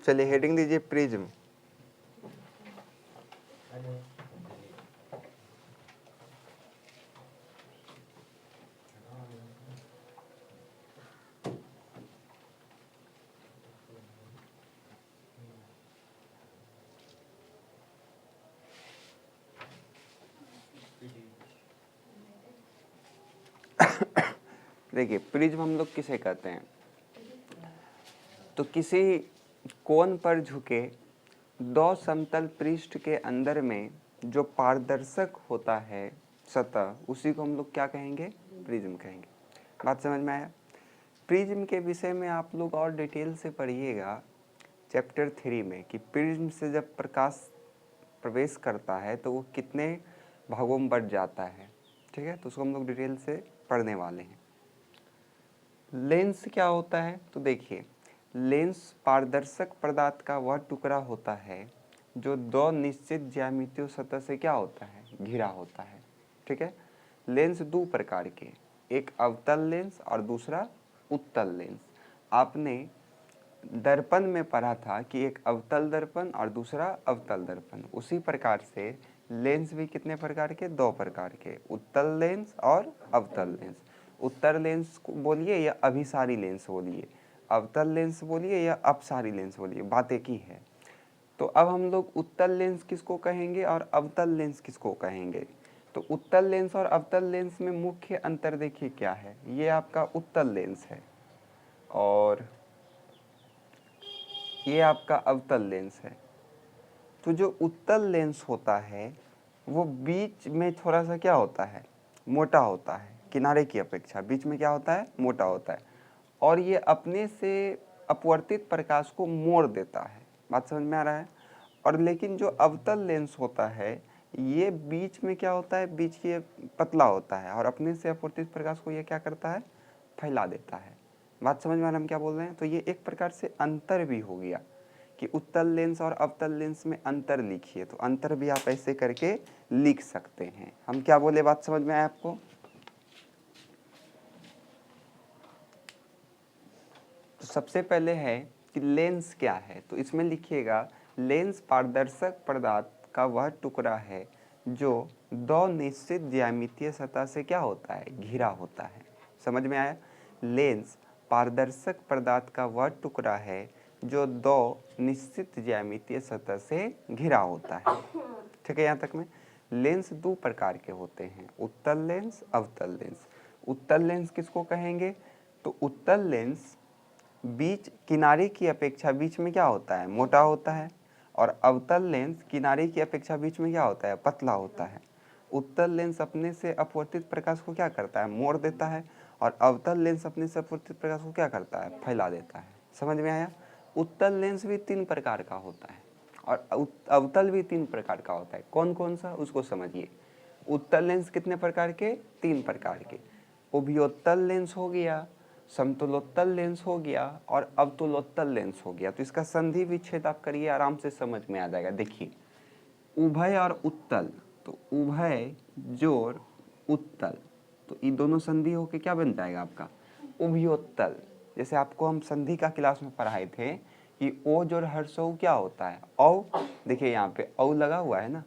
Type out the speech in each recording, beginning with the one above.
चलिए हेडिंग दीजिए प्रिज्म। देखिए प्रिज्म हम लोग किसे कहते हैं, तो किसी कोण पर झुके दो समतल पृष्ठ के अंदर में जो पारदर्शक होता है सतह, उसी को हम लोग क्या कहेंगे, प्रिज्म कहेंगे। बात समझ में आया। प्रिज्म के विषय में आप लोग और डिटेल से पढ़िएगा चैप्टर 3 में कि प्रिज्म से जब प्रकाश प्रवेश करता है तो वो कितने भागों में बढ़ जाता है, ठीक है, तो उसको हम लोग डिटेल से पढ़ने वाले हैं। लेंस क्या होता है, तो देखिए लेंस पारदर्शक पदार्थ का वह टुकड़ा होता है जो दो निश्चित ज्यामितीय सतह से क्या होता है, घिरा होता है, ठीक है। लेंस दो प्रकार के, एक अवतल लेंस और दूसरा उत्तल लेंस। आपने दर्पण में पढ़ा था कि एक अवतल दर्पण और दूसरा अवतल दर्पण, उसी प्रकार से लेंस भी कितने प्रकार के, दो प्रकार के, उत्तल लेंस और अवतल लेंस। उत्तल लेंस बोलिए या अभिसारी लेंस बोलिए, अवतल लेंस बोलिए या अपसारी लेंस बोलिए, बात एक ही है। तो अब हम लोग उत्तल लेंस किसको कहेंगे और अवतल लेंस किसको कहेंगे। तो उत्तल लेंस और अवतल लेंस में मुख्य अंतर देखिए क्या है। ये आपका उत्तल लेंस है और ये आपका अवतल लेंस है। तो जो उत्तल लेंस होता है वो बीच में थोड़ा सा क्या होता है, मोटा होता है, किनारे की अपेक्षा बीच में क्या होता है, मोटा होता है, और ये अपने से अपवर्तित प्रकाश को मोड़ देता है। बात समझ में आ रहा है। और लेकिन जो अवतल लेंस होता है ये बीच में क्या होता है, बीच की पतला होता है और अपने से अपवर्तित प्रकाश को ये क्या करता है, फैला देता है। बात समझ में आ रहा है हम क्या बोल रहे हैं। तो ये एक प्रकार से अंतर भी हो गया कि उत्तल लेंस और अवतल लेंस में अंतर लिखिए, तो अंतर भी आप ऐसे करके लिख सकते हैं। हम क्या बोले, बात समझ में आया आपको। तो सबसे पहले है कि लेंस क्या है, तो इसमें लिखिएगा लेंस पारदर्शक पदार्थ का वह टुकड़ा है जो दो निश्चित ज्यामितीय सतह से क्या होता है, घिरा होता है। समझ में आया। लेंस पारदर्शक पदार्थ का वह टुकड़ा है जो दो निश्चित ज्यामितीय सतह से घिरा होता है, ठीक है। यहाँ तक में लेंस दो प्रकार के होते हैं, उत्तल लेंस, अवतल लेंस। उत्तल लेंस किसको कहेंगे, तो उत्तल लेंस बीच किनारे की अपेक्षा बीच में क्या होता है, मोटा होता है, और अवतल लेंस किनारे की अपेक्षा बीच में क्या होता है, पतला होता है। उत्तल लेंस अपने से अपवर्तित प्रकाश को क्या करता है, मोड़ देता है, और अवतल लेंस अपने से अपवर्तित प्रकाश को क्या करता है, फैला देता है। समझ में आया। उत्तल लेंस भी तीन प्रकार का होता है और अवतल भी तीन प्रकार का होता है। कौन कौन सा, उसको समझिए। उत्तल लेंस कितने प्रकार के, तीन प्रकार के। उभयोत्तल लेंस हो गया, समतलोत्तल लेंस हो गया और अवतलोत्तल लेंस हो गया। तो इसका संधि विच्छेद आप करिए, आराम से समझ में आ जाएगा। देखिए उभय और उत्तल, तो उभय जोड़ उत्तल, तो ये दोनों संधि होके क्या बन जाएगा आपका, उभयोत्तल। जैसे आपको हम संधि का क्लास में पढ़ाए थे कि ओ जोड़ हर्षौ क्या होता है, औ। देखिए यहाँ पे औ लगा हुआ है ना,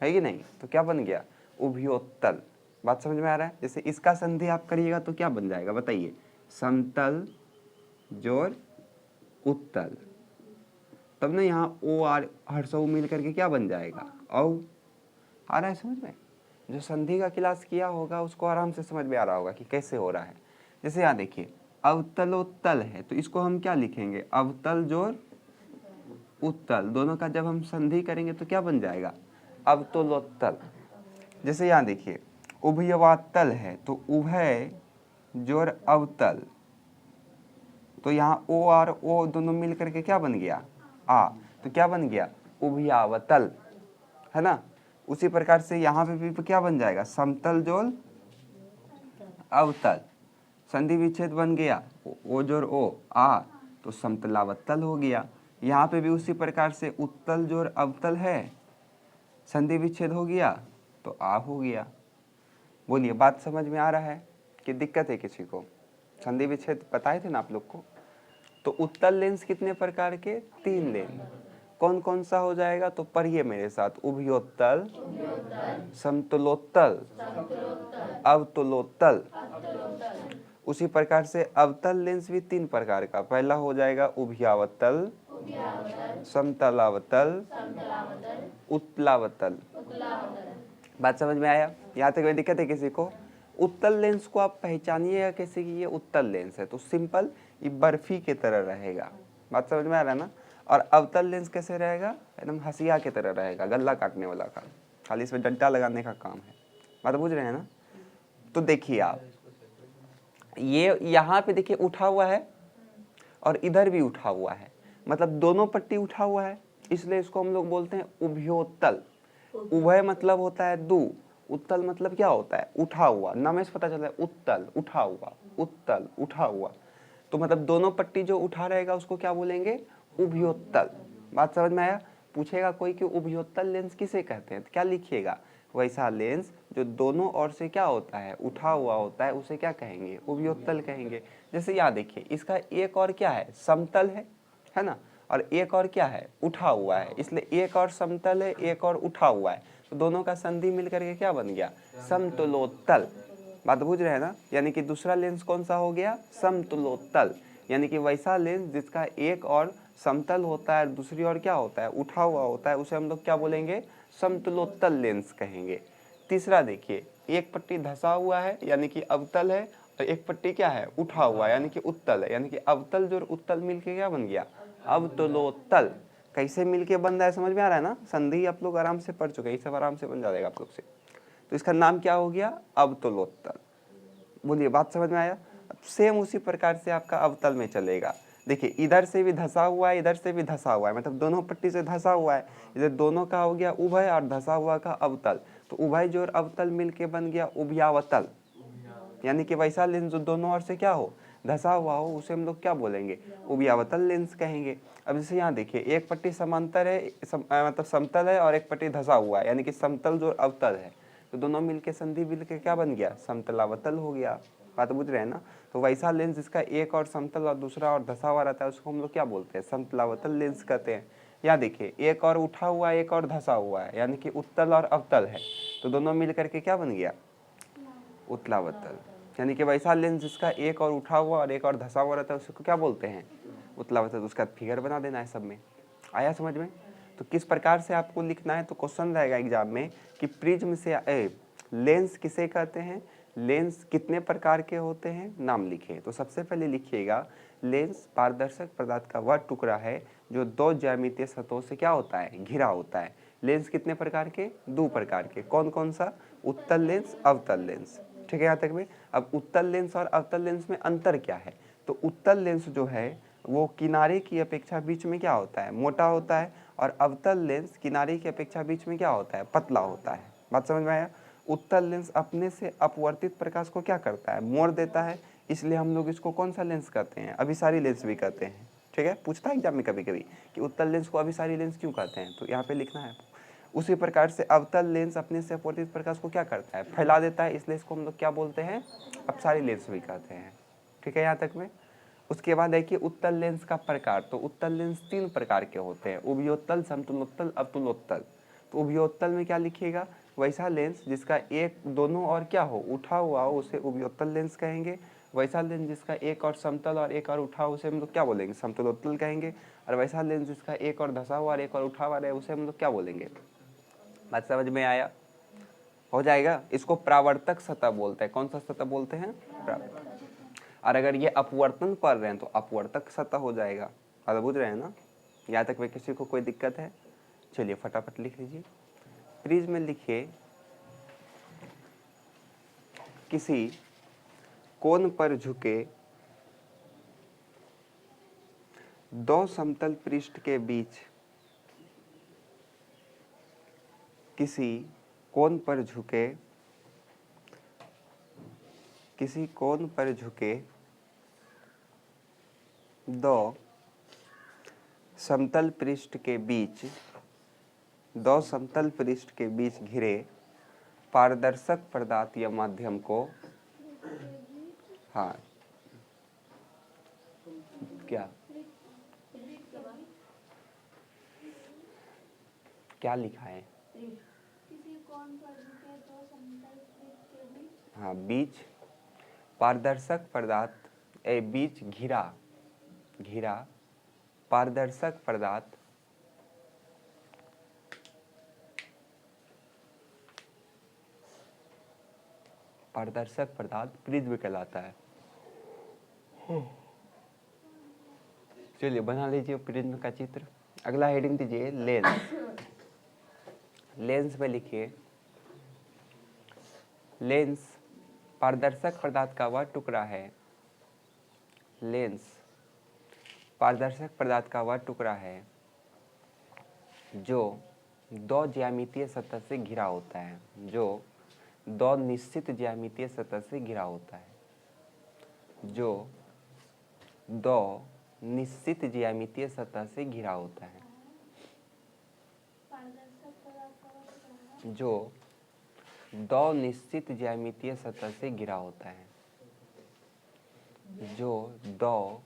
है कि नहीं, तो क्या बन गया, उभयोत्तल। बात समझ में आ रहा है। जैसे इसका संधि आप करिएगा तो क्या बन जाएगा बताइए, समतल जोड़ उत्तल। तब ना यहाँ ओ और हर्षौ मिल करके क्या बन जाएगा, औ। आ रहा है समझ में। जो संधि का क्लास किया होगा उसको आराम से समझ में आ रहा होगा कि कैसे हो रहा है। जैसे यहाँ देखिए अवतलोत्तल है, तो इसको हम क्या लिखेंगे, अवतल जोड़ उत्तल, दोनों का जब हम संधि करेंगे तो क्या बन जाएगा, अवतलोत्तल। जैसे यहाँ देखिए उभयवात्तल है, तो उभय जोड़ अवतल, तो यहाँ ओ और ओ दोनों मिल करके क्या बन गया, आ, तो क्या बन गया, उभयावतल, है ना। उसी प्रकार से यहाँ पे भी क्या बन जाएगा, समतल जोड़ अवतल, संधि विच्छेद बन गया, ओ जोड़ ओ आ, तो समतलावतल हो गया। यहाँ पे भी उसी प्रकार से उत्तल जोड़ अवतल है, संधि विच्छेद हो गया तो आ हो गया। बोलिए बात समझ में आ रहा है कि दिक्कत है किसी को। संधि विच्छेद बताए थे ना आप लोग को। तो उत्तल लेंस कितने प्रकार के? 3 लेंस। कौन कौन सा हो जाएगा? तो पढ़िए मेरे साथ, उभयोत्तल, समतलोत्तल, अवतलोत्तल। उसी प्रकार से अवतल लेंस भी 3 प्रकार का, पहला हो जाएगा उभयावतल, समतलावतल, उत्तलावतल। बात समझ में आया? यहाँ तक कोई दिक्कत है किसी को? उत्तल लेंस को आप पहचानिएगा कैसे कि ये उत्तल लेंस है, तो सिंपल, ये बर्फी की तरह रहेगा। बात समझ में आ रहा है ना? और अवतल लेंस कैसे रहेगा? एकदम हंसिया की तरह रहेगा, गल्ला काटने वाला का, खाली इसमें डंडा लगाने का काम है। बात बुझ रहे हैं ना? तो देखिए आप, ये यहाँ पे देखिए उठा हुआ है और इधर भी उठा हुआ है, मतलब दोनों पट्टी उठा हुआ है, इसलिए इसको हम लोग बोलते हैं उभयोत्तल। उभय मतलब होता है दो, उत्तल मतलब क्या होता है? उठा हुआ। नाम से पता चलता है उत्तल, उठा हुआ, उत्तल, उठा हुआ। तो मतलब दोनों पट्टी जो उठा रहेगा उसको क्या बोलेंगे? उभयोत्तल। बात समझ में आया? पूछेगा कोई कि उभयोत्तल लेंस किसे कहते हैं, तो क्या लिखिएगा? वैसा लेंस जो दोनों ओर से क्या होता है? उठा हुआ होता है, उसे क्या कहेंगे? उभयोत्तल कहेंगे। जैसे यहाँ देखिए, इसका एक और क्या है? समतल है ना, और एक और क्या है? उठा हुआ है, इसलिए एक और समतल है, एक और उठा हुआ है, तो दोनों का संधि मिलकर के क्या बन गया? समतलोत्तल। बात बुझ रहे हैं ना? यानी कि दूसरा लेंस कौन सा हो गया? समतलोत्तल। यानी कि वैसा लेंस जिसका एक और समतल होता है, दूसरी ओर क्या होता है? उठा हुआ होता है, उसे हम लोग क्या बोलेंगे? समतलोत्तल लेंस कहेंगे। तीसरा देखिए, एक पट्टी धसा हुआ है यानी कि अवतल है, और एक पट्टी क्या है? उठा हुआ यानी कि उत्तल है, यानी कि अवतल जो उत्तल मिलके क्या बन गया? अवतलोत्तल। कैसे मिलके बन रहा है समझ में आ रहा है ना? संधि आप लोग आराम से पढ़ चुके हैं, ये सब आराम से बन जाएगा आप लोग से। तो इसका नाम क्या हो गया? अवतलोत्तल। बोलिए, बात समझ में आया? सेम उसी प्रकार से आपका अवतल में चलेगा। देखिए, इधर से भी धसा हुआ है, इधर से भी धसा हुआ है, मतलब दोनों पट्टी से धसा हुआ है, इधर दोनों का हो गया उभय और धसा हुआ का अवतल। तो उभय जो अवतल मिलके बन गया उभयावतल। यानी कि वैसा लेंस जो दोनों ओर से क्या हो? धसा हुआ हो, उसे हम लोग क्या बोलेंगे? उभयावतल लेंस कहेंगे। अब जैसे यहाँ देखिए, एक पट्टी समांतर है, मतलब समतल है, और एक पट्टी धसा हुआ है, यानी कि समतल जो अवतल है, तो दोनों मिलके संधि मिलके क्या बन गया? समतलावतल हो गया। बात बुझ रहे हैं ना? तो वैसा लेंस जिसका एक और समतल और दूसरा और धसा हुआ रहता है, उसको हम लोग क्या बोलते हैं? समतलावतल लेंस कहते हैं। यहाँ देखिए, एक और उठा हुआ है, एक और धसा हुआ है, यानी कि उत्तल और अवतल है, तो दोनों मिल करके क्या बन गया? उत्तलावतल। यानी कि वैसा लेंस जिसका एक और उठा हुआ और एक और धसा हुआ रहता है, उसको क्या बोलते हैं? उत्तलावतल। उसका फिगर बना देना है सब में। आया समझ में? तो किस प्रकार से आपको लिखना है, तो क्वेश्चन रहेगा एग्जाम में कि प्रिज्म से लेंस किसे कहते हैं, लेंस कितने प्रकार के होते हैं, नाम लिखिए। तो सबसे पहले लिखिएगा, लेंस पारदर्शक पदार्थ का वह टुकड़ा है जो दो ज्यामितीय सतहों से क्या होता है? घिरा होता है। लेंस कितने प्रकार के? 2 प्रकार के। कौन कौन सा? उत्तल लेंस, अवतल लेंस। ठीक है यहाँ तक में? अब उत्तल लेंस और अवतल लेंस में अंतर क्या है? तो उत्तल लेंस जो है वो किनारे की अपेक्षा बीच में क्या होता है? मोटा होता है, और अवतल लेंस किनारे की अपेक्षा बीच में क्या होता है? पतला होता है। बात समझ में आया? उत्तल लेंस अपने से अपवर्तित प्रकाश को क्या करता है? मोड़ देता है, इसलिए हम लोग इसको कौन सा लेंस कहते हैं? अभिसारी लेंस भी कहते हैं। ठीक है, पूछता है एग्जाम में कभी कभी कि उत्तल लेंस को अभिसारी लेंस क्यों कहते हैं, तो यहाँ पे लिखना है। उसी प्रकार से अवतल लेंस अपने से अपवर्तित प्रकाश को क्या करता है? फैला देता है, इसलिए इसको हम लोग क्या बोलते हैं? अपसारी लेंस भी कहते हैं। ठीक है यहाँ तक में? उसके बाद देखिए उत्तल लेंस का प्रकार। तो उत्तल लेंस 3 प्रकार के होते हैं, उभयोत्तल, समतलोत्तल, अवतलोत्तल। तो उभयोत्तल में क्या लिखिएगा? वैसा लेंस जिसका एक दोनों और क्या हो? उठा हुआ हो, उसे उभयोत्तल लेंस कहेंगे। वैसा लेंस जिसका एक और समतल और एक और उठा हो, उसे हम लोग क्या बोलेंगे? समतलोत्तल कहेंगे। और वैसा लेंस जिसका एक और धसा हुआ और एक और उठा हुआ है, उसे हम लोग क्या बोलेंगे? बात समझ में आया? हो जाएगा। इसको प्रावर्तक सतह बोलते हैं। कौन सा सतह बोलते हैं? और अगर ये अपवर्तन कर रहे हैं तो अपवर्तक सतह हो जाएगा। अब बुझ रहे हैं ना? यहाँ तक में किसी को कोई दिक्कत है? चलिए फटाफट लिख लीजिए। प्रिज्म में लिखिए, किसी कोण पर झुके दो समतल पृष्ठ के बीच, किसी कोण पर झुके, किसी कोण पर झुके दो समतल पृष्ठ के बीच, दो समतल पृष्ठ के बीच घिरे पारदर्शक पदार्थ या माध्यम को, हाँ क्या क्या लिखा है? किसी कोण परिधि के दो समतल वृत्त के बीच। हाँ, बीच पारदर्शक पदार्थ बीच घिरा घिरा पारदर्शक पदार्थ प्रिज्म कहलाता है। चलिए बना लीजिए प्रिज्म का चित्र। अगला हेडिंग दीजिए लेंस। लेंस में लिखिए लेंस पारदर्शक पदार्थ का वह टुकड़ा है। लेंस पारदर्शक पदार्थ का वह टुकड़ा है जो दो ज्यामितीय सतह से घिरा होता है। जो दो निश्चित ज्यामितीय सतह से घिरा होता है। जो दो निश्चित ज्यामितीय सतह से घिरा होता है। पारदर्शक पदार्थ का वह टुकड़ा है जो दो निश्चित ज्यामितीय सतह से घिरा होता है। जो दो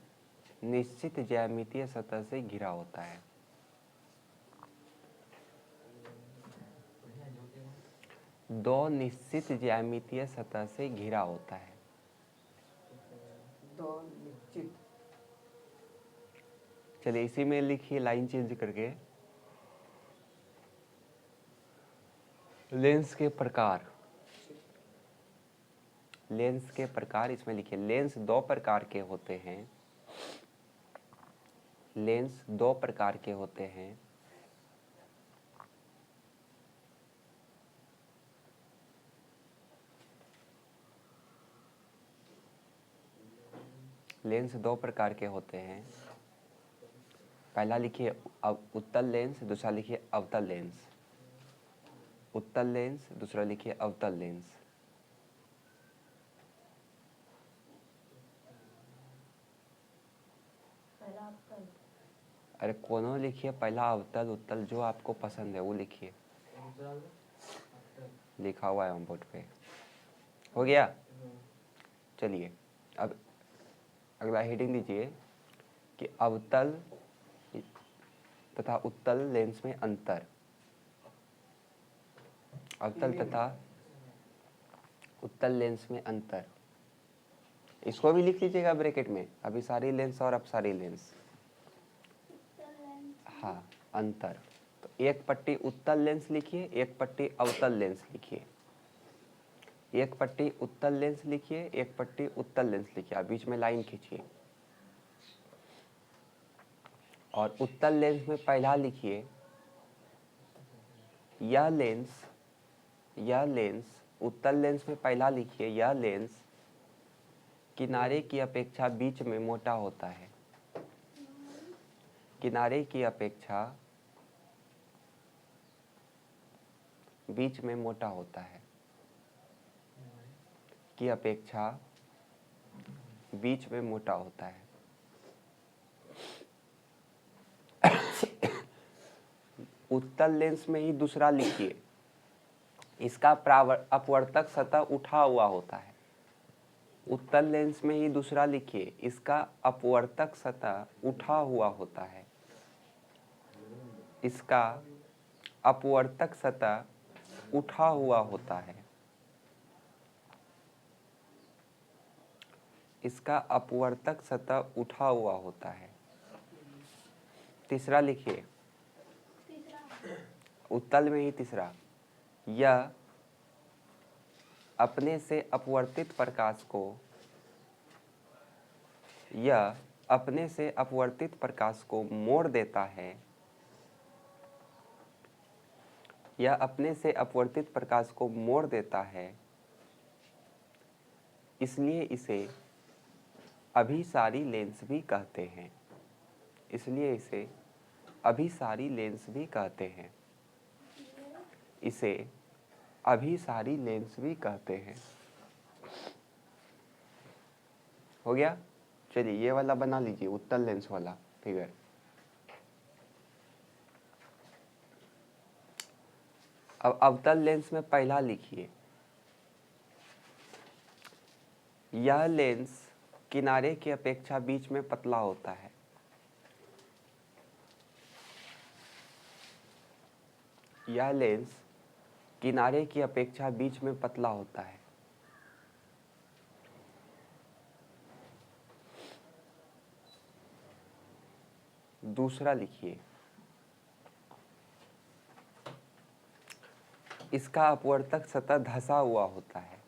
निश्चित ज्यामितीय सतह से घिरा होता है। दो निश्चित ज्यामितीय सतह से घिरा होता है। दो निश्चित। चलिए इसी में लिखिए लाइन चेंज करके लेंस के प्रकार। लेंस के प्रकार इसमें लिखिए लेंस दो प्रकार के होते हैं। लेंस दो प्रकार के होते हैं। लेंस दो प्रकार के होते हैं। पहला लिखिए उत्तल लेंस, दूसरा लिखिए अवतल लेंस। उत्तल लेंस, दूसरा लिखिए अवतल लेंस। पहला अवतल। अरे कोनो लिखिए, पहला अवतल उत्तल जो आपको पसंद है वो लिखिए। लिखा हुआ है बोर्ड पे। हो गया? चलिए अब अगला हेडिंग दीजिए कि अवतल तथा उत्तल लेंस में अंतर। अवतल तथा उत्तल लेंस में अंतर। इसको भी लिख लीजिएगा ब्रैकेट में, अभिसारी लेंस और अपसारी लेंस। हाँ, अंतर। तो एक पट्टी उत्तल लेंस लिखिए, एक पट्टी अवतल लेंस लिखिए। एक पट्टी उत्तल लेंस लिखिए, एक पट्टी उत्तल लेंस लिखिए। आप बीच में लाइन खींचिए और उत्तल लेंस में पहला लिखिए यह लेंस उत्तल लेंस में पहला लिखिए यह लेंस किनारे की अपेक्षा बीच में मोटा होता है। किनारे की अपेक्षा बीच में मोटा होता है। की अपेक्षा बीच में मोटा होता है। उत्तल लेंस में ही दूसरा लिखिए इसका अपवर्तक सतह उठा हुआ होता है। उत्तल लेंस में ही दूसरा लिखिए इसका अपवर्तक सतह उठा हुआ होता है। इसका अपवर्तक सतह उठा हुआ होता है। इसका अपवर्तक सतह उठा हुआ होता है। तीसरा लिखिए उत्तल में ही तीसरा यह अपने से अपवर्तित प्रकाश को मोड़ देता है। यह अपने से अपवर्तित प्रकाश को मोड़ देता है, इसलिए इसे अभिसारी लेंस भी कहते हैं। इसलिए इसे अभिसारी लेंस भी कहते हैं। इसे अभिसारी लेंस भी कहते हैं। हो गया? चलिए ये वाला बना लीजिए उत्तल लेंस वाला फिगर। अब अवतल लेंस में पहला लिखिए यह लेंस किनारे की अपेक्षा बीच में पतला होता है। यह लेंस किनारे की अपेक्षा बीच में पतला होता है। दूसरा लिखिए, इसका अपवर्तक सतह धंसा हुआ होता है।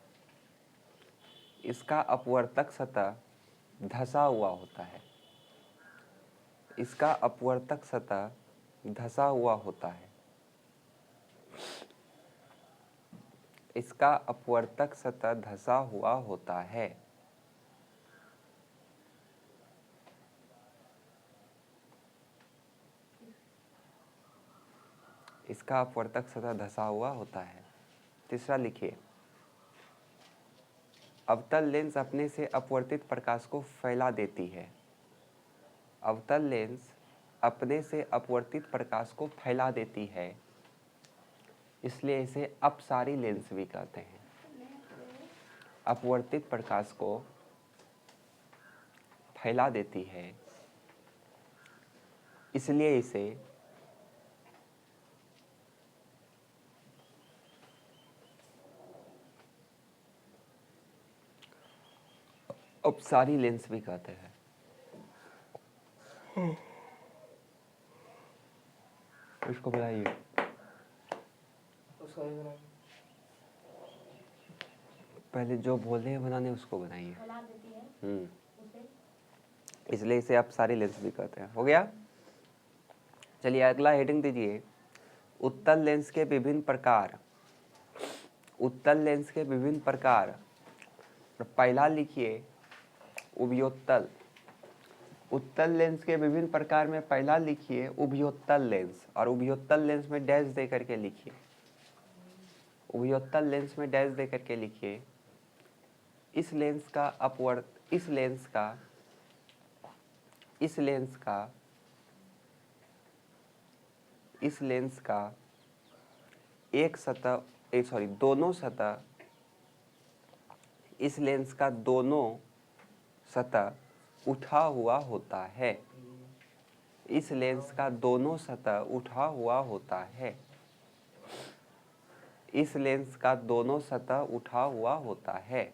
इसका अपवर्तक सतह धंसा हुआ होता है। इसका अपवर्तक सतह धंसा हुआ होता है। इसका अपवर्तक सतह धंसा हुआ होता है। इसका अपवर्तक सतह धंसा हुआ होता है। तीसरा लिखिए, अवतल लेंस अपने से अपवर्तित प्रकाश को फैला देती है। अवतल लेंस अपने से अपवर्तित प्रकाश को फैला देती है, इसलिए इसे अपसारी लेंस भी कहते हैं। अपवर्तित प्रकाश को फैला देती है, इसलिए इसे अपसारी लेंस भी कहते हैं। इसको बनाइए। पहले जो बोले हैं बनाने उसको बनाइए। इसलिए इसे अपसारी लेंस भी कहते हैं। हो गया। चलिए अगला हेडिंग दीजिए, उत्तल लेंस के विभिन्न प्रकार। उत्तल लेंस के विभिन्न प्रकार। पहला लिखिए उभयोत्तल। उत्तल लेंस के विभिन्न प्रकार में पहला लिखिए उभयोत्तल लेंस, और उभयोत्तल लेंस में डैश दे करके लिखिए। उभयोत्तल लेंस में डैश दे करके लिखिए, इस लेंस का अपवर्त इस लेंस का एक सतह दोनों सतह, इस लेंस का दोनों सतह उठा हुआ होता है। इस लेंस का दोनों सतह उठा हुआ होता है। इस लेंस का दोनों सतह उठा हुआ होता है।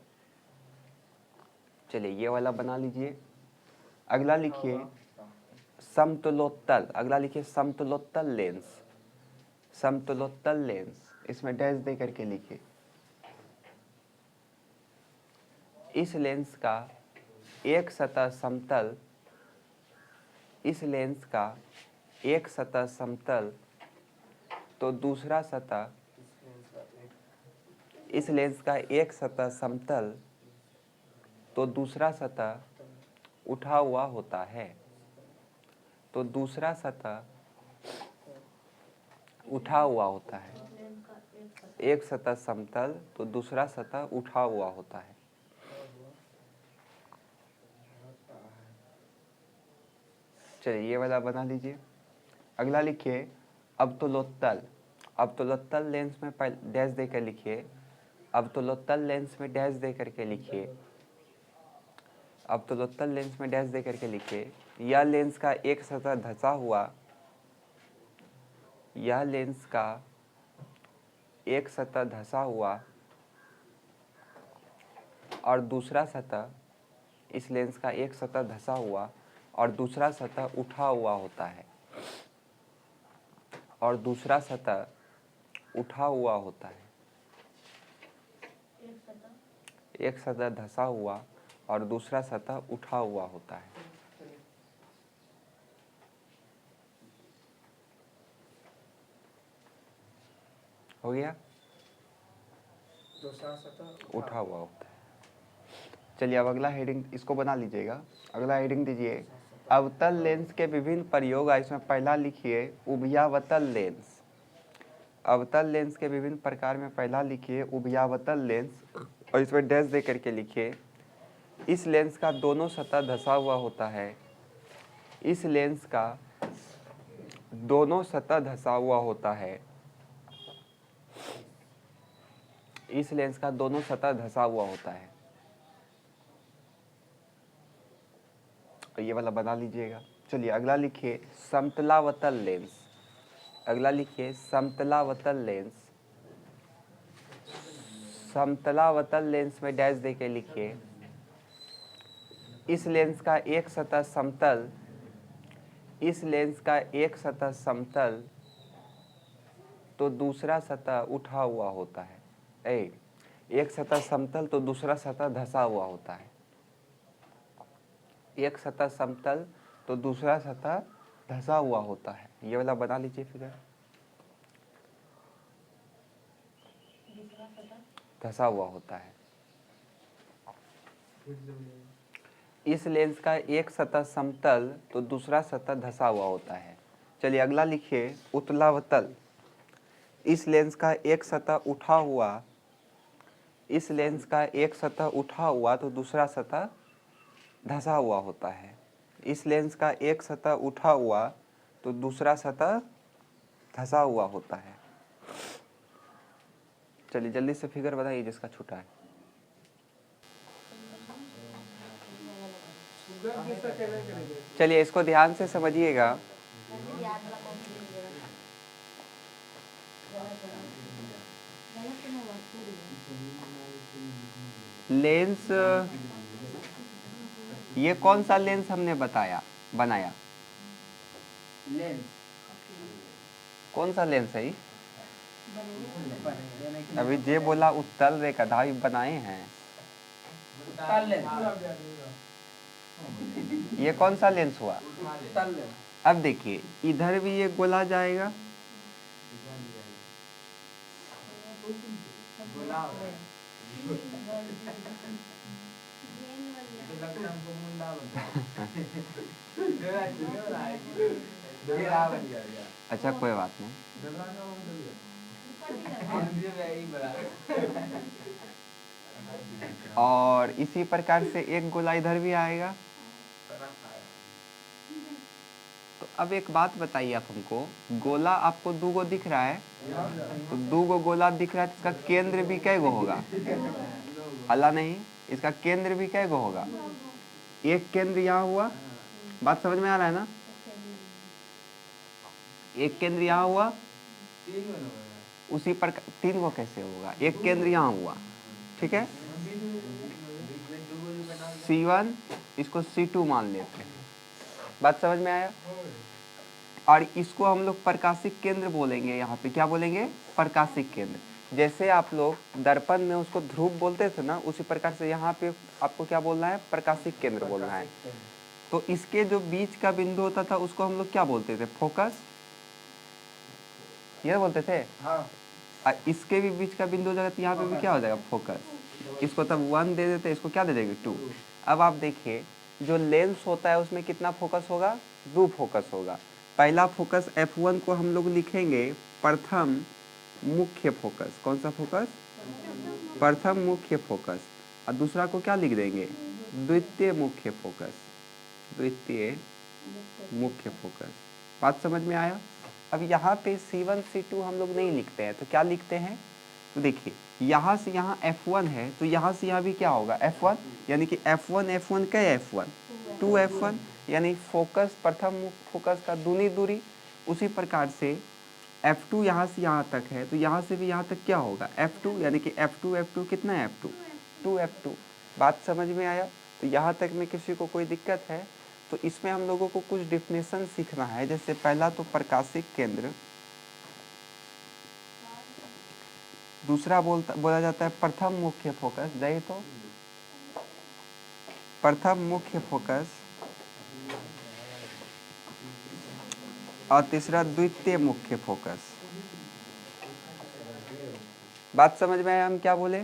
चलिए ये वाला बना लीजिए। अगला लिखिए समतुलोत्तल। अगला लिखिए समतुलोत्तल लेंस। समतुलोत्तल लेंस, इसमें डैश दे करके लिखिए। इस लेंस का एक सतह समतल, इस लेंस का एक सतह समतल तो दूसरा सतह, इस लेंस का एक सतह समतल तो दूसरा सतह उठा हुआ होता है। तो दूसरा सतह उठा हुआ होता है। एक सतह समतल तो दूसरा सतह उठा हुआ होता है। चलिए ये वाला बना लीजिए। अगला लिखिए अवतलोत्तल। अवतलोत्तल लेंस में डैश देकर लिखिए। अवतलोत्तल लेंस में डैश दे करके लिखिए। अवतलोत्तल लेंस में डैश दे करके लिखिए, यह लेंस का एक सतह धंसा हुआ, यह लेंस का एक सतह धंसा हुआ और दूसरा सतह, इस लेंस का एक सतह धंसा हुआ और दूसरा सतह उठा हुआ होता है। और दूसरा सतह उठा हुआ होता है। एक सतह धंसा हुआ और दूसरा सतह उठा हुआ होता है। हो गया। दूसरा सतह उठा हुआ होता है। चलिए अब अगला हेडिंग इसको बना लीजिएगा। अगला हेडिंग दीजिए अवतल लेंस के विभिन्न प्रयोग। इसमें पहला लिखिए उभयावतल लेंस। अवतल लेंस के विभिन्न प्रकार में पहला लिखिए उभयावतल लेंस, और इसमें डैश दे करके लिखिए, इस लेंस का दोनों सतह धंसा हुआ होता है। इस लेंस का दोनों सतह धंसा हुआ होता है। इस लेंस का दोनों सतह धंसा हुआ होता है। ये वाला बना लीजिएगा। चलिए अगला लिखिए समतलावतल लेंस। अगला लिखिए समतलावतल लेंस। समतलावतल लेंस में डैश देके लिखिए इस लेंस का एक सतह समतल, इस लेंस का एक सतह समतल तो दूसरा सतह उठा हुआ होता है। एक सतह समतल तो दूसरा सतह धंसा हुआ होता है। एक सतह समतल तो दूसरा सतह धंसा हुआ होता है। ये वाला बना लीजिए फिगर। धंसा हुआ होता है। इस लेंस का एक सतह समतल तो दूसरा सतह धंसा हुआ होता है। चलिए अगला लिखिए उत्तलावतल। इस लेंस का एक सतह उठा हुआ, इस लेंस का एक सतह उठा हुआ तो दूसरा सतह धंसा हुआ होता है। इस लेंस का एक सतह उठा हुआ तो दूसरा सतह धंसा हुआ होता है। चलिए जल्दी से फिगर बताइए जिसका छूटा है। चलिए इसको ध्यान से समझिएगा। लेंस, ये कौन सा लेंस हमने बनाया? लेंस कौन सा लेंस है? अभी जे बोला उत्तल रेखा धावी बनाए हैं। ये कौन सा लेंस हुआ? अब देखिए इधर भी ये गोला जाएगा, अच्छा कोई बात नहीं। और इसी प्रकार से एक गोला इधर भी आएगा। तो अब एक बात बताइए आप हमको, गोला आपको दो गो दिख रहा है, तो दो गो गोला दिख रहा है, इसका केंद्र भी कै गो होगा? अल्लाह नहीं, इसका केंद्र भी कै गो होगा? एक केंद्र यहाँ हुआ, बात समझ में आ रहा है ना? एक केंद्र यहाँ हुआ, उसी प्रकार तीन गो कैसे होगा? एक केंद्र यहाँ हुआ, ठीक है। C1 इसको C2 मान लेते हैं, बात समझ में आया? और इसको हम लोग प्रकाशिक केंद्र बोलेंगे। यहाँ पे क्या बोलेंगे? प्रकाशिक केंद्र। जैसे आप लोग दर्पण में उसको ध्रुव बोलते थे ना, उसी प्रकार से यहाँ पे आपको क्या बोलना है? प्रकाशिक केंद्र बोलना है। तो इसके जो बीच का बिंदु होता था उसको हम लोग क्या बोलते थे? फोकस, ये बोलते थे। हाँ। और इसके भी बीच का बिंदु हो जाएगा तो यहाँ पे भी क्या हो जाएगा? फोकस। इसको तब 1 दे देते, इसको क्या दे देंगे? 2। अब आप देखिए जो लेंस होता है उसमें कितना फोकस होगा? 2 फोकस होगा। पहला फोकस F1 को हम लोग लिखेंगे प्रथम मुख्य फोकस। कौन सा फोकस? प्रथम मुख्य फोकस। और दूसरा को क्या लिख देंगे? द्वितीय मुख्य फोकस। द्वितीय मुख्य फोकस। बात समझ में आया? अब यहाँ पे C1 C2 हम लोग नहीं लिखते हैं, तो क्या लिखते हैं? तो देखिए यहाँ से यहाँ F1 है, तो यहाँ से यहाँ भी क्या होगा? F1, यानी कि F1 क्या है? F1 2F1, यानी फोकस प्रथम मुख्य फोकस का दूनी दूरी। उसी प्रकार से F2 यहाँ से यहाँ तक है, तो यहाँ से भी यहाँ तक क्या होगा? F2, यानी कि F2 कितना है? F2 2F2। बात समझ में आया? तो यहाँ तक में किसी को कोई दिक्कत है? तो इसमें हम लोगों को कुछ डिफिनेशन सीखना है। जैसे पहला तो प्रकाशिक केंद्र, दूसरा बोला जाता है प्रथम मुख्य फोकस। दे तो प्रथम मुख्य फोकस, और तीसरा द्वितीय मुख्य फोकस। बात समझ में आया हम क्या बोले?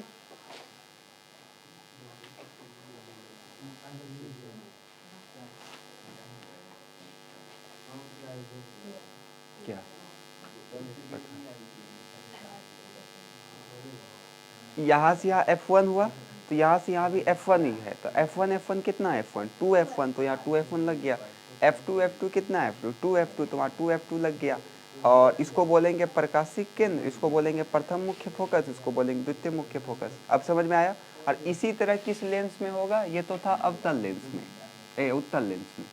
क्या यहाँ से यहाँ F1 हुआ, तो यहाँ से यहाँ भी F1 ही है, तो F1 कितना है? F1 2F1, तो यहाँ 2F1 लग गया। F2 कितना है? F2 2F2, तो वहाँ 2F2 लग गया। और इसको बोलेंगे प्रकाशिक केंद्र, इसको बोलेंगे प्रथम मुख्य फोकस, इसको बोलेंगे द्वितीय मुख्य फोकस। अब समझ में आया? और इसी तरह किस लेंस में होगा? ये तो था अवतल लेंस में, उत्तल लेंस में।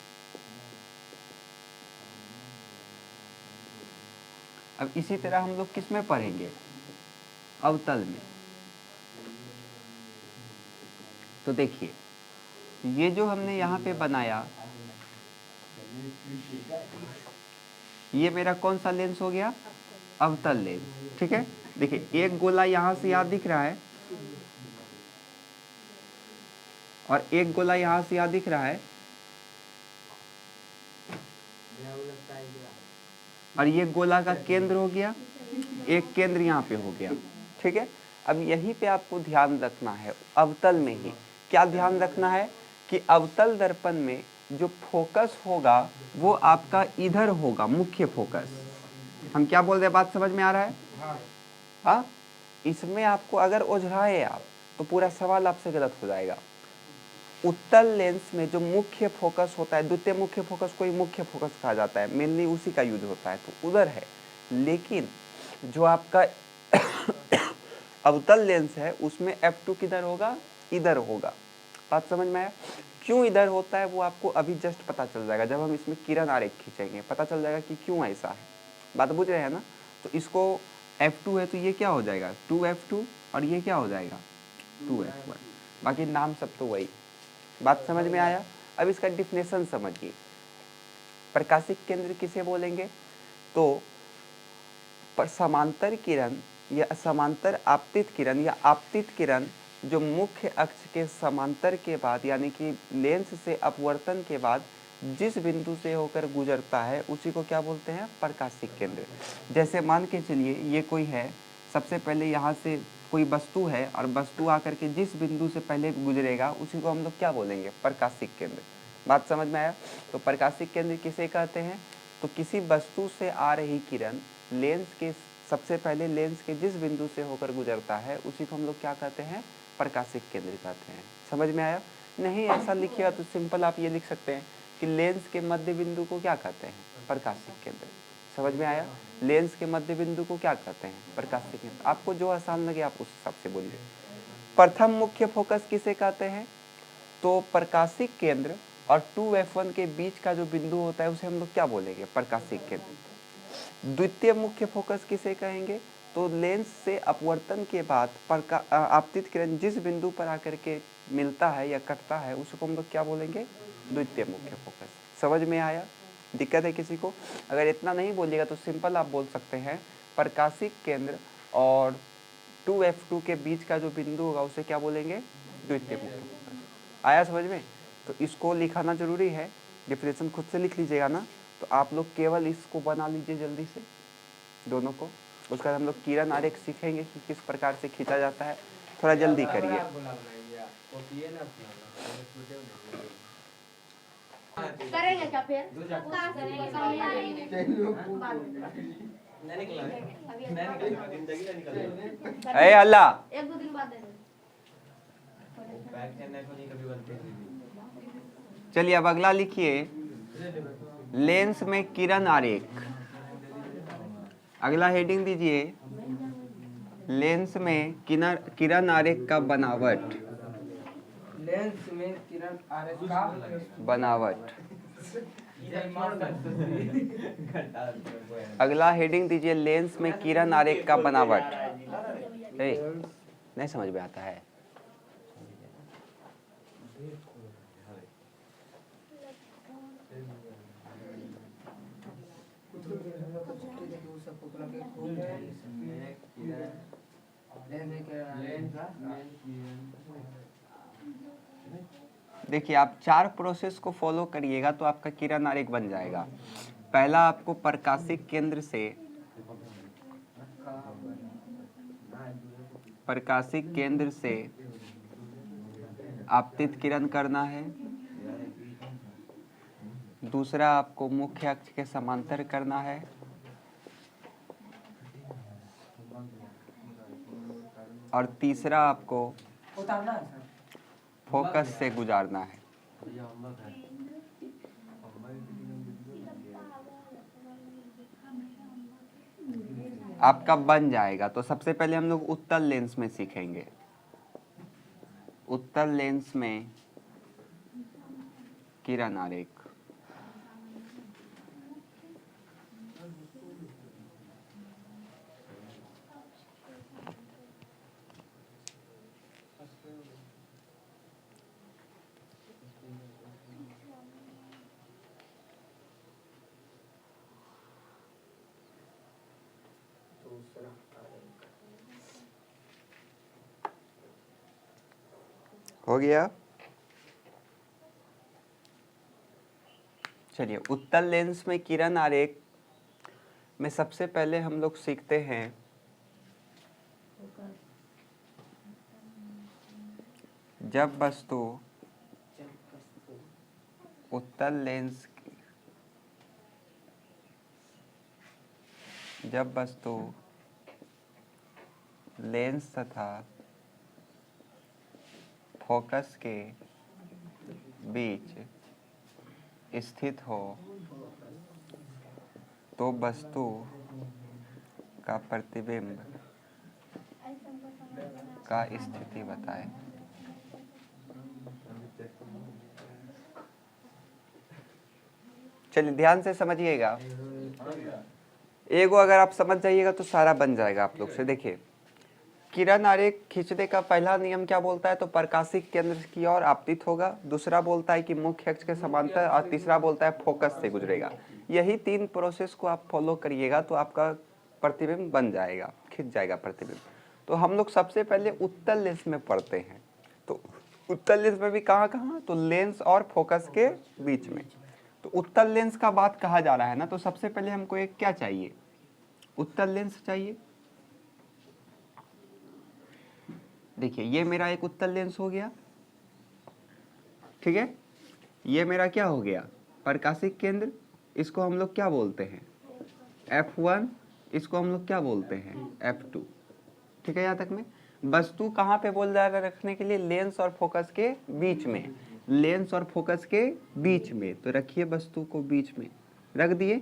अब इसी तरह हम लोग किस में पढ़ेंगे, अवतल में। तो देखिए ये जो हमने यहाँ पे बनाया ये मेरा कौन सा लेंस हो गया, अवतल लेंस, ठीक है। देखिए एक गोला यहाँ से यहाँ दिख रहा है और एक गोला यहाँ से यहाँ दिख रहा है और ये गोला का केंद्र हो गया, एक केंद्र यहाँ पे हो गया, ठीक है। अब यहीं पे आपको ध्यान रखना है, अवतल में ही क्या ध्यान रखना है कि अवतल दर्पण में जो फोकस होगा वो आपका इधर होगा, मुख्य फोकस। हम क्या बोल रहे हैं, बात समझ में आ रहा है? हाँ, इसमें आपको अगर उलझाए आप तो पूरा सवाल आपसे गलत हो जाएगा। उत्तल लेंस में जो मुख्य फोकस होता है, द्वितीय मुख्य फोकस को ही मुख्य फोकस कहा जाता है, मेनली उसी का यूज होता है, तो उधर है। लेकिन जो आपका अवतल लेंस है उसमें f2 किधर होगा, इधर होगा। बात समझ में आया? क्यों इधर होता है वो आपको अभी जस्ट पता चल जाएगा, जब हम इसमें किरण आरेख खींचेंगे पता चल जाएगा कि क्यों ऐसा है। बात बुझ रहे हैं ना? तो इसको f2 है तो ये क्या हो जाएगा, 2f2, और ये क्या हो जाएगा, 2f1। बाकी नाम सब तो वही। बात समझ में आया? अब इसका डिफिनेशन समझिए। प्रकाशिक केंद्र किसे बोलेंगे, तो पर समांतर किरण या समांतर आपतित किरण या आपतित किरण जो मुख्य अक्ष के समांतर के बाद यानी कि लेंस से अपवर्तन के बाद जिस बिंदु से होकर गुजरता है उसी को क्या बोलते हैं, प्रकाशिक केंद्र। जैसे मान के चलिए ये कोई है, सबसे पहले यहाँ से कोई वस्तु है और वस्तु आकर के जिस बिंदु से पहले गुजरेगा उसी को हम लोग क्या बोलेंगे, प्रकाशिक केंद्र। बात समझ में आया? तो प्रकाशिक केंद्र किसे कहते हैं, तो किसी वस्तु से आ रही किरण लेंस के सबसे पहले लेंस के जिस बिंदु से होकर गुजरता है उसी को हम लोग क्या कहते हैं, प्रकाशिक केंद्र कहते हैं। समझ में आया? नहीं ऐसा लिखिएगा तो सिंपल आप ये लिख सकते हैं कि लेंस के मध्य बिंदु को क्या कहते हैं, प्रकाशिक केंद्र। समझ में आया? लेंस के मध्य बिंदु को क्या कहते हैं, प्रकाशिक केंद्र। आपको जो आसान लगे आप उस हिसाब से बोलिए। प्रथम मुख्य फोकस किसे कहते हैं, तो प्रकाशिक केंद्र और 2f1 के बीच का जो बिंदु होता है उसे हम लोग क्या बोलेंगे, प्रकाशिक केंद्र। द्वितीय मुख्य फोकस किसे कहेंगे, तो लेंस से अपवर्तन के बाद आपतित किरण जिस बिंदु पर आकर के मिलता है या कटता है उसको हम लोग क्या बोलेंगे, द्वितीय मुख्य फोकस। समझ में आया? दिक्कत है किसी को? अगर इतना नहीं बोलिएगा तो सिंपल आप बोल सकते हैं प्रकाशिक केंद्र और 2f2 के बीच का जो बिंदु होगा उसे क्या बोलेंगे, द्वितीय मुख्य फोकस। आया समझ में? तो इसको लिखाना जरूरी है, डिफिनेशन खुद से लिख लीजिएगा ना, तो आप लोग केवल इसको बना लीजिए जल्दी से दोनों को। उसके बाद हम लोग किरण आरेख सीखेंगे कि किस प्रकार से खींचा जाता है, थोड़ा जल्दी करिए। करेंगे क्या फिर? अरे अल्लाह, 1-2 दिन बाद देंगे। चलिए अब अगला लिखिए, लेंस में किरण आरेख। अगला हेडिंग दीजिए, लेंस में किरण आरेख का बनावट। लेंस में किरण आरेख का बनावट। अगला हेडिंग दीजिए, लेंस में किरण आरेख का बनावट। नहीं समझ में आता है? देखिए आप 4 प्रोसेस को फॉलो करिएगा तो आपका किरण आरेख बन जाएगा। पहला आपको प्रकाशिक केंद्र से आपतित किरण करना है। दूसरा आपको मुख्य अक्ष के समांतर करना है। और तीसरा आपको फोकस से गुजारना है। आपका बन जाएगा। तो सबसे पहले हम लोग उत्तल लेंस में सीखेंगे। उत्तल लेंस में किरण आरेख। हो गया। चलिए, उत्तल लेंस में किरण आरेख में सबसे पहले हम लोग सीखते हैं जब वस्तु उत्तल लेंस जब वस्तु लेंस तथा फोकस के बीच स्थित हो तो वस्तु का प्रतिबिंब का स्थिति बताएं। चलिए ध्यान से समझिएगा, एगो अगर आप समझ जाइएगा तो सारा बन जाएगा आप लोग से। देखिए, किरण आरेख खींचने का पहला नियम क्या बोलता है? तो प्रकाशिक केंद्र की ओर आपतित होगा। दूसरा बोलता है कि मुख्य अक्ष के समांतर, और तीसरा बोलता है फोकस से गुजरेगा। यही 3 प्रोसेस को आप फॉलो करिएगा तो आपका प्रतिबिंब बन जाएगा, खिंच जाएगा प्रतिबिंब। तो हम लोग सबसे पहले उत्तल लेंस में पढ़ते हैं। तो उत्तल लेंस में भी कहाँ कहाँ? तो लेंस और फोकस के बीच में। तो उत्तल लेंस का बात कहा जा रहा है ना, तो सबसे पहले हमको एक क्या चाहिए? उत्तल लेंस चाहिए। देखिए, ये मेरा एक उत्तल लेंस हो गया, ठीक है। ये मेरा क्या हो गया? प्रकाशिक केंद्र। इसको हम लोग क्या बोलते हैं? F1। इसको हम लोग क्या बोलते हैं? F2। ठीक है, यहाँ तक में। वस्तु कहाँ पे बोल जा रहा है रखने के लिए? लेंस और फोकस के बीच में। लेंस और फोकस के बीच में, तो रखिए वस्तु को बीच में रख दिए।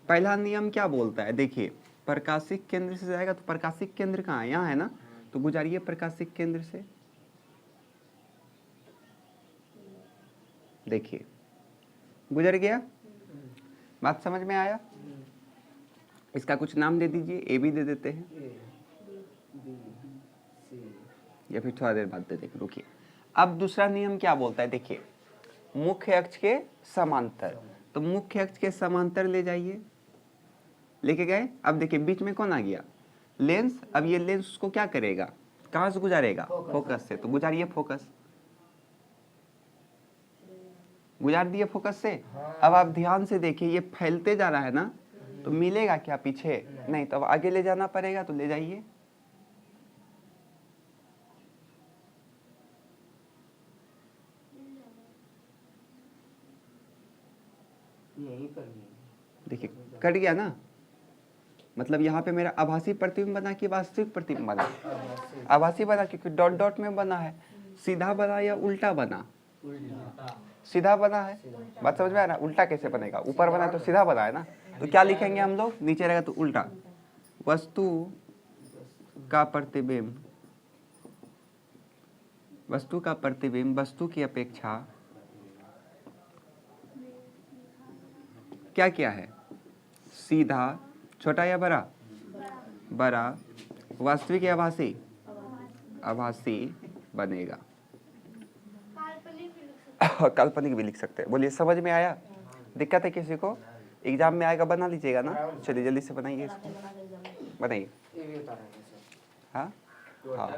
पहला नियम क्या बोलता है? देखिए, प्रकाशिक केंद्र से जाएगा तो प्रकाशिक केंद्र कहाँ है? यहाँ है ना, तो गुजारिए प्रकाशिक केंद्र से। देखिए, गुजर गया। बात समझ में आया? इसका कुछ नाम दे दीजिए, ए भी दे देते हैं, या फिर थोड़ा देर बाद दे देंगे। रुकिए, अब दूसरा नियम क्या बोलता है? देखिए, मुख्य अक्ष के समांतर। तो मुख्य अक्ष के समांतर ले जाइए, लेके गए। अब देखिए, बीच में कौन आ गया? लेंस। अब ये लेंस उसको क्या करेगा? कहाँ से गुजारेगा? फोकस से। तो गुजारिए फोकस। गुजार दिए फोकस से। अब आप ध्यान से देखिए, ये फैलते जा रहा है ना, तो मिलेगा क्या पीछे? नहीं, तो अब आगे ले जाना पड़ेगा, तो ले जाइए। देखिए, कट गया ना, मतलब यहाँ पे मेरा आभासी प्रतिबिंब बना कि वास्तविक प्रतिबिंब बना? आभासी बना, क्योंकि डॉट डॉट में बना है। सीधा बना या उल्टा बना? सीधा बना है। बात समझ में आ रहा है? उल्टा कैसे बनेगा? ऊपर बना तो सीधा बना है ना, तो क्या लिखेंगे हम लोग? नीचे रहेगा तो उल्टा। वस्तु का प्रतिबिंब, वस्तु का प्रतिबिंब वस्तु की अपेक्षा क्या क्या है? सीधा, छोटा या बड़ा? बड़ा। वास्तविक या आभासी? आभासी बनेगा। काल्पनिक भी लिख सकते हैं। बोलिए, समझ में आया? दिक्कत है किसी को? एग्जाम में आएगा, बना लीजिएगा ना। चलिए जल्दी से बनाइए इसको, बनाइए। हाँ हाँ,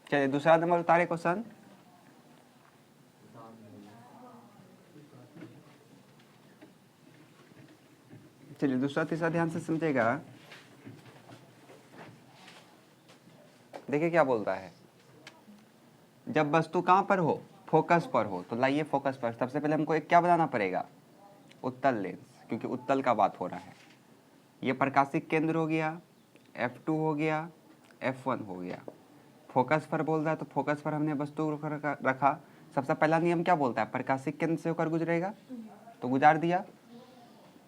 चलिए दूसरा नंबर उतारे क्वेश्चन। चलिए दूसरा तीसरा ध्यान से समझेगा। देखिए क्या बोलता है? जब वस्तु कहाँ पर हो? फोकस पर हो। तो लाइए फोकस पर। सबसे पहले हमको एक क्या बनाना पड़ेगा? उत्तल लेंस, क्योंकि उत्तल का बात हो रहा है। ये प्रकाशिक केंद्र हो गया, F2 हो गया, F1 हो गया। फोकस पर बोल रहा है तो फोकस पर हमने वस्तु रखा। सबसे पहला नियम क्या बोलता है? प्रकाशिक केंद्र से होकर गुजरेगा, तो गुजार दिया,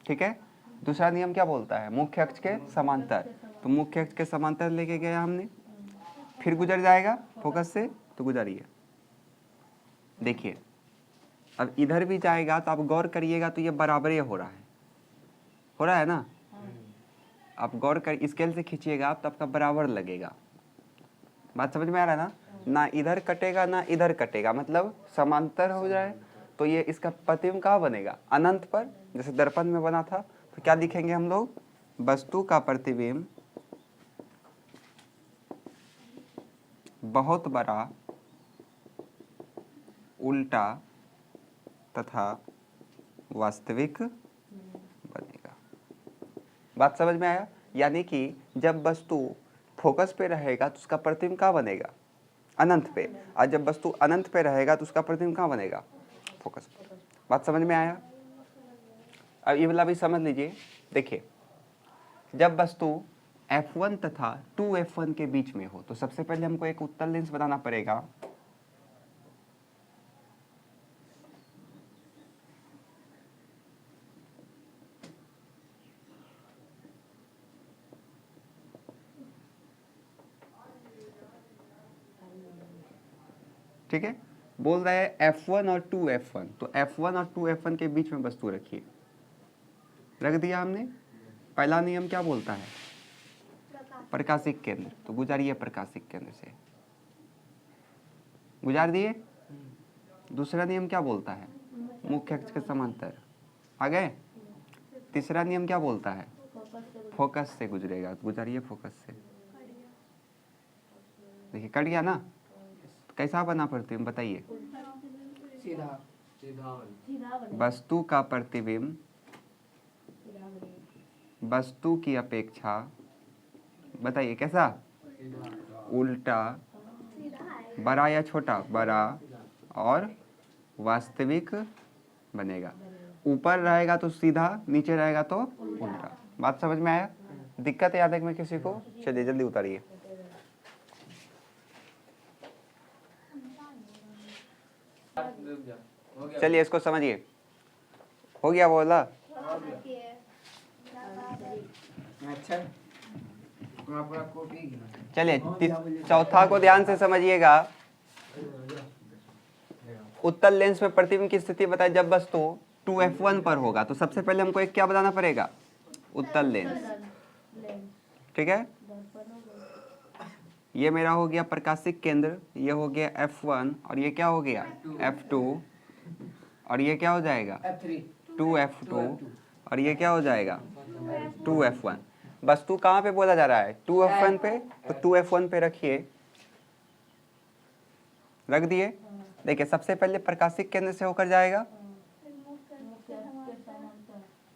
ठीक है। दूसरा नियम क्या बोलता है? मुख्य अक्ष के समांतर। तो मुख्य अक्ष के समांतर लेके गया हमने, फिर गुजर जाएगा फोकस से, तो गुजारिए। देखिए, अब इधर भी जाएगा तो आप गौर करिएगा, तो ये बराबर हो रहा है, हो रहा है ना। आप गौर कर, स्केल से खींचिएगा आप तो आपका बराबर लगेगा। बात समझ में आ रहा है ना? ना इधर कटेगा ना इधर कटेगा, मतलब समांतर हो जाए तो ये इसका प्रतिबिंब कहाँ बनेगा? अनंत पर, जैसे दर्पण में बना था। तो क्या लिखेंगे हम लोग? वस्तु का प्रतिबिंब बहुत बड़ा, उल्टा तथा वास्तविक बनेगा। बात समझ में आया? यानी कि जब वस्तु फोकस पे रहेगा तो उसका प्रतिबिंब कहाँ बनेगा? अनंत पे। और जब वस्तु अनंत पे रहेगा तो उसका प्रतिबिंब कहाँ बनेगा? फोकस पे। बात समझ में आया? अब ये वाला भी समझ लीजिए। देखिए, जब वस्तु F1 तथा 2F1 के बीच में हो तो सबसे पहले हमको एक उत्तल लेंस बनाना पड़ेगा। ठीक है, बोल रहा है F1 और 2F1, तो F1 और 2F1 के बीच में वस्तु रखिए। रख दिया हमने। पहला नियम क्या बोलता है? प्रकाशिक केंद्र। तो गुजारिए प्रकाशिक केंद्र से, गुजार दिए। दूसरा नियम क्या बोलता है? मुख्य अक्ष के समांतर। आ गए? तीसरा नियम क्या बोलता है? फोकस से गुजरेगा। तो गुजारिए फोकस से। देखिए कट गया ना? तो कैसा बना प्रतिबिंब बताइए? सीधा वस्तु का प्रतिबिंब वस्तु की अपेक्षा, बताइए कैसा? उल्टा, बड़ा या छोटा? बड़ा और वास्तविक बनेगा। ऊपर रहेगा तो सीधा, नीचे रहेगा तो उल्टा। बात समझ में आया? दिक्कत याद है में किसी को? चलिए जल्दी उतारिए। चलिए इसको समझिए। हो गया बोला? अच्छा पूरा कॉपी। चलिए चौथा को ध्यान से समझिएगा। उत्तल लेंस में प्रतिबिंब की स्थिति बताए जब वस्तु 2F1 पर होगा। तो सबसे पहले हमको एक क्या बनाना पड़ेगा? उत्तल लेंस। ठीक है, ये मेरा हो गया प्रकाशिक केंद्र, ये हो गया F1 और ये क्या हो गया? F2 और ये क्या हो जाएगा? F3 2F2 और ये क्या हो जाएगा? 2F1। वस्तु कहाँ पे बोला जा रहा है? 2F1 पे। तो 2F1 पे रखिए। रख दिए। देखिए सबसे पहले प्रकाशिक केंद्र से होकर जाएगा,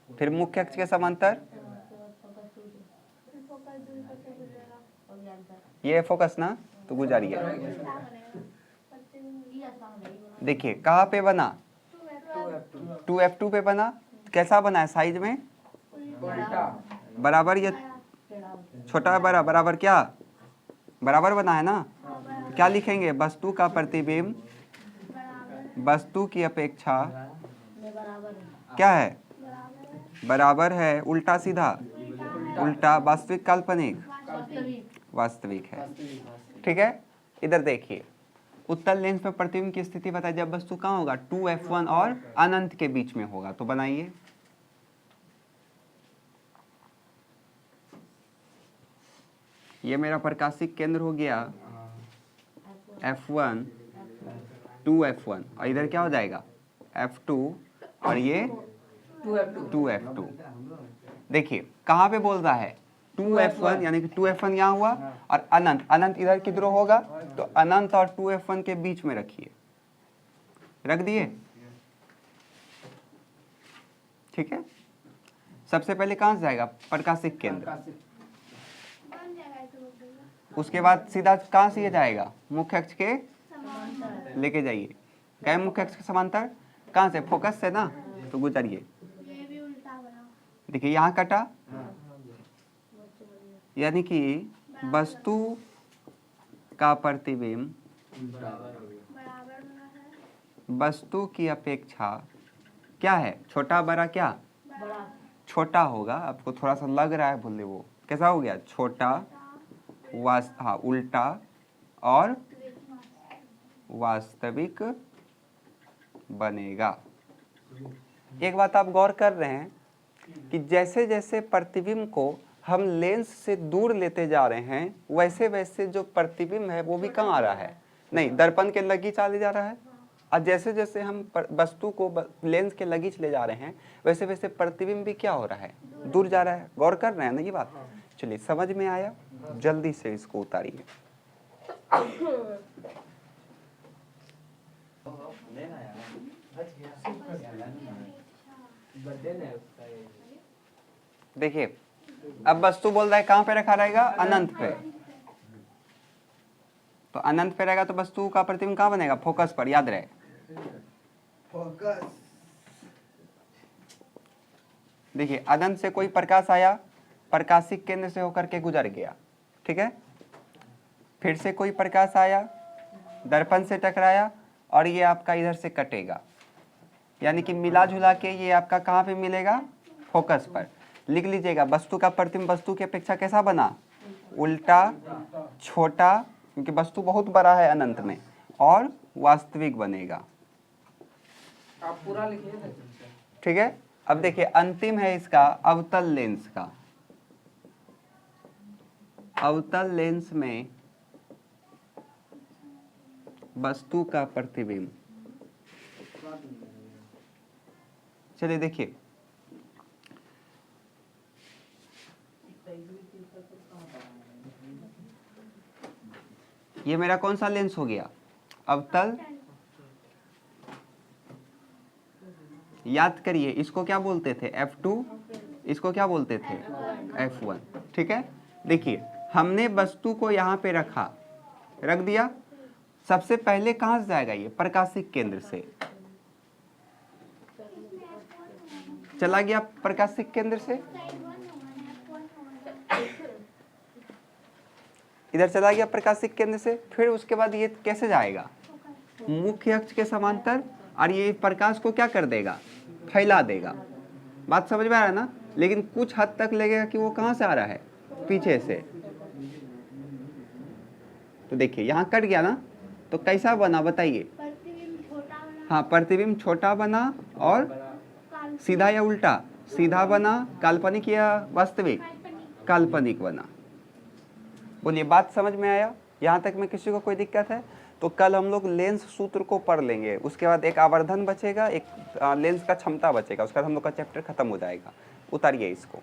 फिर मुख्य अक्ष के समांतर, ये फोकस ना? तो गुजारिए। देखिए कहाँ पे बना? 2F2 पे बना। कैसा बना है साइज में? उल्टा बराबर या छोटा? बड़ा बराबर, क्या बराबर बना है ना? तो क्या लिखेंगे? वस्तु का प्रतिबिंब वस्तु की अपेक्षा क्या है? बराबर है। उल्टा सीधा? उल्टा। वास्तविक काल्पनिक? वास्तविक है। ठीक है, इधर देखिए। उत्तल लेंस में प्रतिबिंब की स्थिति बताए जब वस्तु कहाँ होगा? 2F1 और अनंत के बीच में होगा। तो बनाइए। ये मेरा प्रकाशिक केंद्र हो गया F1 2F1 और इधर क्या हो जाएगा? F2 और ये 2F2। देखिए कहाँ पे बोल रहा है? 2F1, यानी कि 2F1 यहाँ हुआ और अनंत, अनंत इधर किधर होगा? तो अनंत और 2F1 के बीच में रखिए। रख दिए। ठीक है, सबसे पहले कहाँ से जाएगा? प्रकाशिक केंद्र। उसके बाद सीधा कहाँ से ये जाएगा? मुख्य अक्ष के लेके जाइए। गए मुख्य अक्ष के समांतर। कहाँ से? फोकस से ना? तो गुजरिए। देखिए यहाँ कटा, यानी कि वस्तु का प्रतिबिंब वस्तु की अपेक्षा क्या है? छोटा बड़ा? क्या छोटा होगा। आपको थोड़ा सा लग रहा है बोले, वो कैसा हो गया? छोटा, हाँ उल्टा और वास्तविक बनेगा। एक बात आप गौर कर रहे हैं कि जैसे जैसे प्रतिबिंब को हम लेंस से दूर लेते जा रहे हैं, वैसे वैसे जो प्रतिबिंब है वो भी कहाँ आ रहा है, नहीं दर्पण के लगीच चले जा रहा है। और जैसे जैसे हम वस्तु को लेंस के लगीच ले जा रहे हैं, वैसे वैसे प्रतिबिंब भी क्या हो रहा है, दूर जा रहा है। गौर कर रहे हैं ना ये बात? चलिए समझ में आया, जल्दी से इसको उतारिए। देखिए अब वस्तु बोल रहा है कहाँ पे रखा रहेगा, अनंत पे। तो अनंत पे रहेगा तो वस्तु का प्रतिबिंब कहाँ बनेगा, फोकस पर, याद रहे। फोकस। देखिए अनंत से कोई प्रकाश आया, प्रकाशिक केंद्र से होकर के गुजर गया, ठीक है। फिर से कोई प्रकाश आया, दर्पण से टकराया, और ये आपका इधर से कटेगा, यानी कि मिला जुला के ये आपका कहाँ पे मिलेगा, फोकस पर। लिख लीजिएगा, वस्तु का प्रतिबिंब वस्तु की अपेक्षा कैसा बना, उल्टा, छोटा, क्योंकि वस्तु बहुत बड़ा है अनंत में, और वास्तविक बनेगा। आप पूरा लिखिए। ठीक है। अब देखिए अंतिम है इसका अवतल लेंस का। अवतल लेंस में वस्तु का प्रतिबिंब, चलिए देखिए ये मेरा कौन सा लेंस हो गया, अवतल। याद करिए इसको क्या बोलते थे, F2, इसको क्या बोलते थे, F1, ठीक है। देखिए हमने वस्तु को यहाँ पे रख दिया। सबसे पहले कहाँ से जाएगा, ये प्रकाशिक केंद्र से चला गया, प्रकाशिक केंद्र से इधर चला गया प्रकाशिक केंद्र से। फिर उसके बाद ये कैसे जाएगा, मुख्य अक्ष के समांतर, और ये प्रकाश को क्या कर देगा, फैला देगा। बात समझ में आ रहा है ना? लेकिन कुछ हद तक लगेगा कि वो कहाँ से आ रहा है, पीछे से। तो देखिए यहाँ कट गया ना, तो कैसा बना बताइए। हाँ प्रतिबिंब छोटा बना, और सीधा या उल्टा, सीधा बना, काल्पनिक या वास्तविक, काल्पनिक बना। बोलिए बात समझ में आया? यहाँ तक में किसी को कोई दिक्कत है? तो कल हम लोग लेंस सूत्र को पढ़ लेंगे, उसके बाद एक आवर्धन बचेगा, एक लेंस का क्षमता बचेगा, उसके बाद हम लोग का चैप्टर खत्म हो जाएगा। उतारिए इसको।